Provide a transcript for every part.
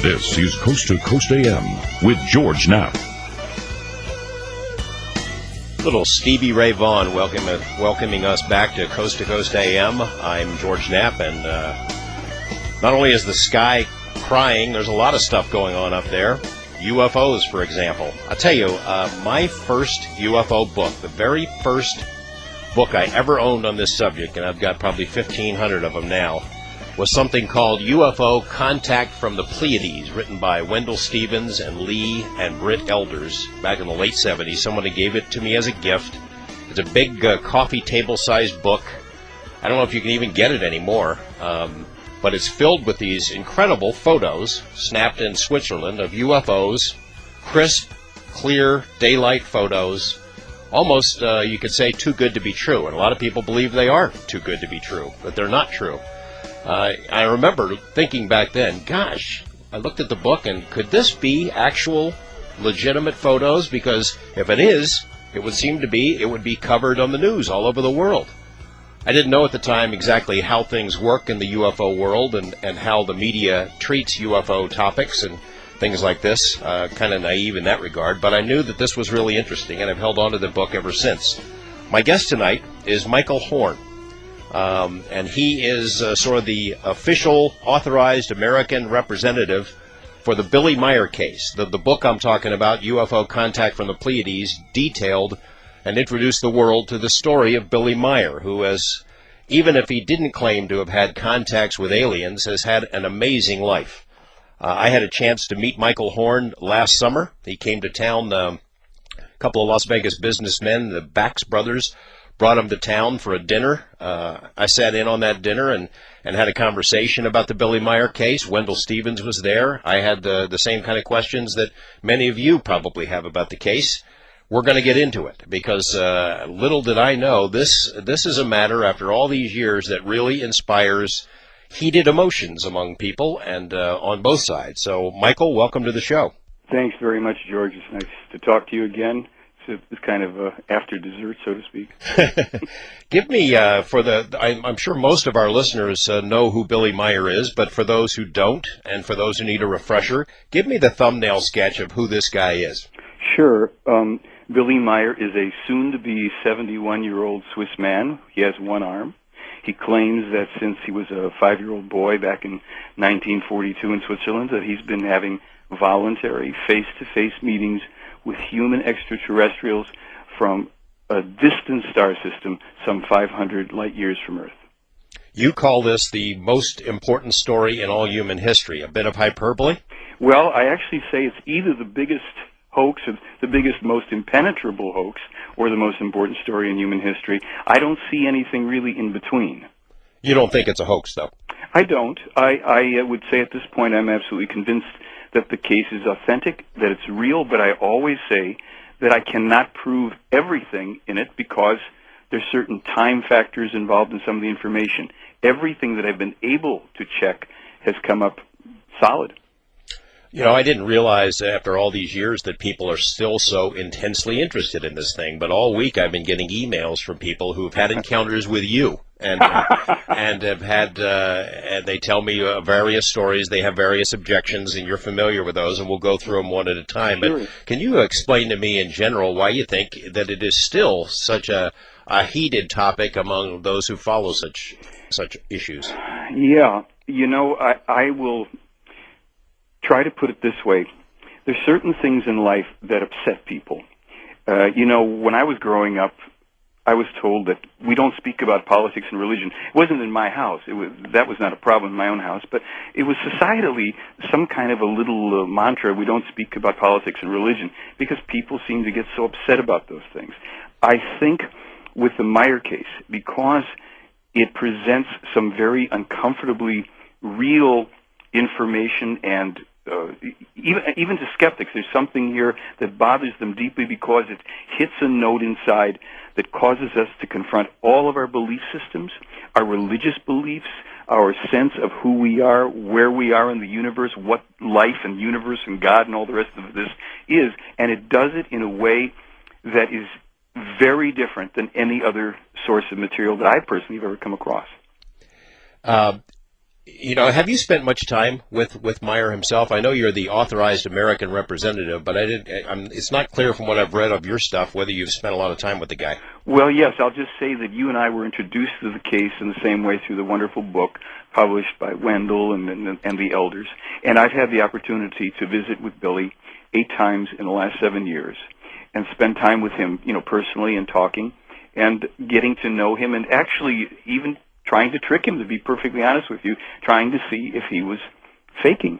This is Coast to Coast AM with George Knapp. Little Stevie Ray Vaughan welcoming us back to Coast AM. I'm George Knapp, and not only is the sky crying, there's a lot of stuff going on up there. UFOs, for example. I'll tell you, my first UFO book, the very first book I ever owned on this subject, and I've got probably 1,500 of them now, was something called UFO Contact from the Pleiades, written by Wendell Stevens and Lee and Britt Elders back in the late 70s. Someone gave it to me as a gift. It's a big coffee table-sized book. I don't know if you can even get it anymore, but it's filled with these incredible photos snapped in Switzerland of UFOs, crisp, clear, daylight photos, almost, you could say, too good to be true. And a lot of people believe they are too good to be true, but they're not true. I remember thinking back then, gosh, I looked at the book and could this be actual legitimate photos? Because if it is, it would be covered on the news all over the world. I didn't know at the time exactly how things work in the UFO world and how the media treats UFO topics and things like this. Kind of naive in that regard, but I knew that this was really interesting, and I've held on to the book ever since. My guest tonight is Michael Horn. And he is sort of the official, authorized American representative for the Billy Meier case. The book I'm talking about, UFO Contact from the Pleiades, detailed and introduced the world to the story of Billy Meier, who has, even if he didn't claim to have had contacts with aliens, has had an amazing life. I had a chance to meet Michael Horn last summer. He came to town, a couple of Las Vegas businessmen, the Bax brothers, brought him to town for a dinner. I sat in on that dinner and had a conversation about the Billy Meier case. Wendell Stevens was there. I had the same kind of questions that many of you probably have about the case. We're going to get into it because little did I know, this is a matter after all these years that really inspires heated emotions among people and on both sides. So, Michael, welcome to the show. Thanks very much, George. It's nice to talk to you again. It's kind of after dessert, so to speak. Give me, I'm sure most of our listeners know who Billy Meier is, but for those who don't, and for those who need a refresher, give me the thumbnail sketch of who this guy is. Sure. Billy Meier is a soon-to-be 71-year-old Swiss man. He has one arm. He claims that since he was a 5-year-old boy back in 1942 in Switzerland, that he's been having voluntary face-to-face meetings with human extraterrestrials from a distant star system some 500 light years from Earth. You call this the most important story in all human history. A bit of hyperbole? Well, I actually say it's either the biggest hoax, or the biggest, most impenetrable hoax, or the most important story in human history. I don't see anything really in between. You don't think it's a hoax, though? I don't. I would say at this point I'm absolutely convinced that the case is authentic, that it's real, but I always say that I cannot prove everything in it because there's certain time factors involved in some of the information. Everything that I've been able to check has come up solid. You know, I didn't realize after all these years that people are still so intensely interested in this thing, but all week I've been getting emails from people who've had encounters with you and have had, and they tell me various stories, they have various objections, and you're familiar with those, and we'll go through them one at a time. Sure. But can you explain to me in general why you think that it is still such a heated topic among those who follow such issues? Yeah, you know, I will try to put it this way. There's certain things in life that upset people. You know, when I was growing up, I was told that we don't speak about politics and religion. It wasn't in my house. That was not a problem in my own house, but it was societally some kind of a little mantra, we don't speak about politics and religion, because people seem to get so upset about those things. I think with the Meier case, because it presents some very uncomfortably real information and even to skeptics, there's something here that bothers them deeply because it hits a note inside that causes us to confront all of our belief systems, our religious beliefs, our sense of who we are, where we are in the universe, what life and universe and God and all the rest of this is, and it does it in a way that is very different than any other source of material that I personally have ever come across. Have you spent much time with Meier himself? I know you're the authorized American representative, but it's not clear from what I've read of your stuff whether you've spent a lot of time with the guy. Well, yes, I'll just say that you and I were introduced to the case in the same way through the wonderful book published by Wendell and the elders. And I've had the opportunity to visit with Billy 8 times in the last 7 years and spend time with him, personally and talking and getting to know him and actually even trying to trick him, to be perfectly honest with you, trying to see if he was faking.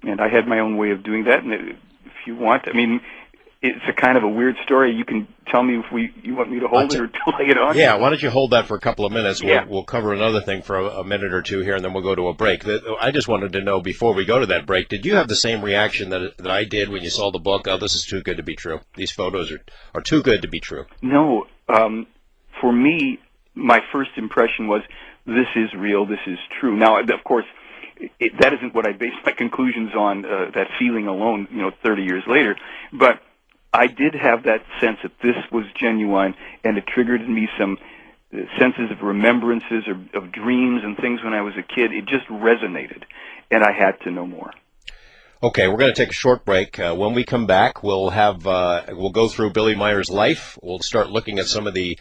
And I had my own way of doing that. And if you want, it's a kind of a weird story. You can tell me if you want me to hold it or to lay it on. Yeah, why don't you hold that for a couple of minutes? Yeah. We'll cover another thing for a minute or two here, and then we'll go to a break. I just wanted to know, before we go to that break, did you have the same reaction that I did when you saw the book? Oh, this is too good to be true. These photos are too good to be true. No. For me, my first impression was, this is real, this is true. Now, of course, that isn't what I based my conclusions on, that feeling alone, 30 years later. But I did have that sense that this was genuine, and it triggered in me some senses of remembrances or of dreams and things when I was a kid. It just resonated, and I had to know more. Okay, we're going to take a short break. When we come back, we'll go through Billy Meier's life. We'll start looking at some of the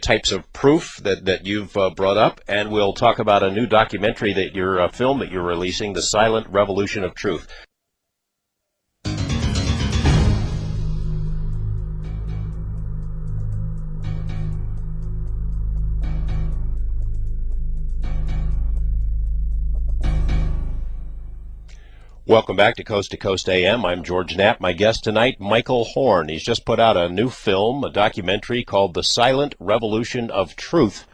types of proof that you've brought up, and we'll talk about a new documentary film that you're releasing, The Silent Revolution of Truth. Welcome back to Coast AM. I'm George Knapp. My guest tonight, Michael Horn. He's just put out a new film, a documentary called The Silent Revolution of Truth.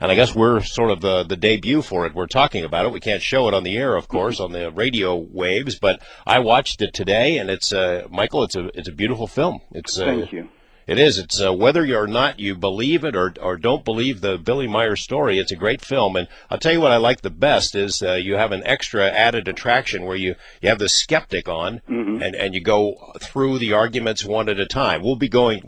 And I guess we're sort of the debut for it. We're talking about it. We can't show it on the air, of course, on the radio waves, but I watched it today, and it's Michael, it's a beautiful film. Thank you. It is. It's whether or not you believe it or don't believe the Billy Meier story, it's a great film. And I'll tell you what I like the best is you have an extra added attraction where you have the skeptic on, and you go through the arguments one at a time. We'll be doing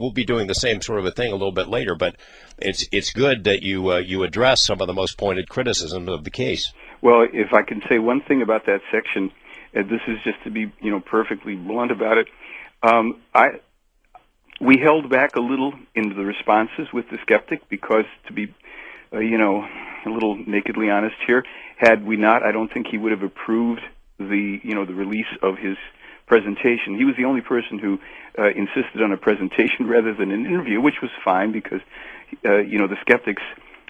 the same sort of a thing a little bit later, but it's good that you address some of the most pointed criticism of the case. Well, if I can say one thing about that section, this is just to be perfectly blunt about it. We held back a little in the responses with the skeptic because, to be, a little nakedly honest here, had we not, I don't think he would have approved the release of his presentation. He was the only person who insisted on a presentation rather than an interview, which was fine because, the skeptics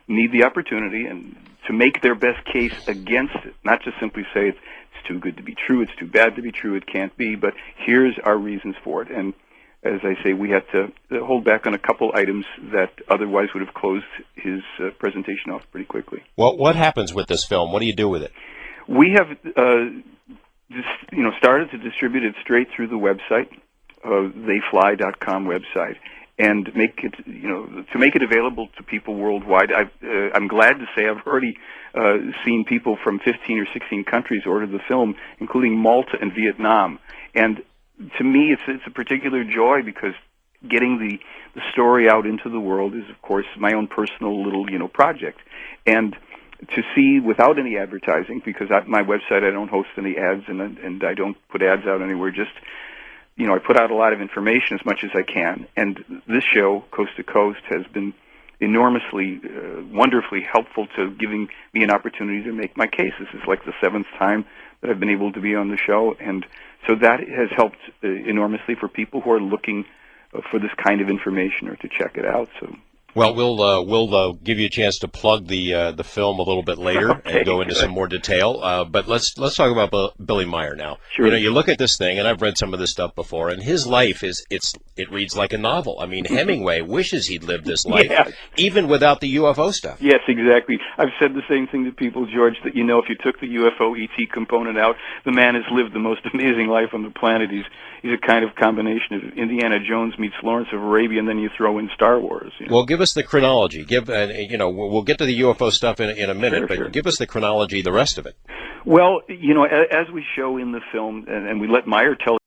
need the opportunity and to make their best case against it, not just simply say it's too good to be true, it's too bad to be true, it can't be, but here's our reasons for it. And as I say, we had to hold back on a couple items that otherwise would have closed his presentation off pretty quickly. Well, what happens with this film? What do you do with it? We have, started to distribute it straight through the website, theyfly.com website, and make it available to people worldwide. I'm glad to say I've already seen people from 15 or 16 countries order the film, including Malta and Vietnam, and to me, it's a particular joy because getting the story out into the world is, of course, my own personal little, project. And to see without any advertising, because at my website I don't host any ads and I don't put ads out anywhere, just, I put out a lot of information as much as I can. And this show, Coast to Coast, has been enormously, wonderfully helpful to giving me an opportunity to make my case. This is like the 7th time that I've been able to be on the show, and so that has helped enormously for people who are looking for this kind of information or to check it out. So, well, we'll give you a chance to plug the film a little bit later and go into some more detail. But let's talk about Billy Meier now. Sure. You look at this thing, and I've read some of this stuff before, and his life it reads like a novel. I mean, Hemingway wishes he'd lived this life, even without the UFO stuff. Yes, exactly. I've said the same thing to people, George, that if you took the UFO ET component out, the man has lived the most amazing life on the planet. He's a kind of combination of Indiana Jones meets Lawrence of Arabia, and then you throw in Star Wars. Well, give us the chronology. We'll get to the UFO stuff in a minute, Sure. But give us the chronology, the rest of it. Well, as we show in the film, and we let Meier tell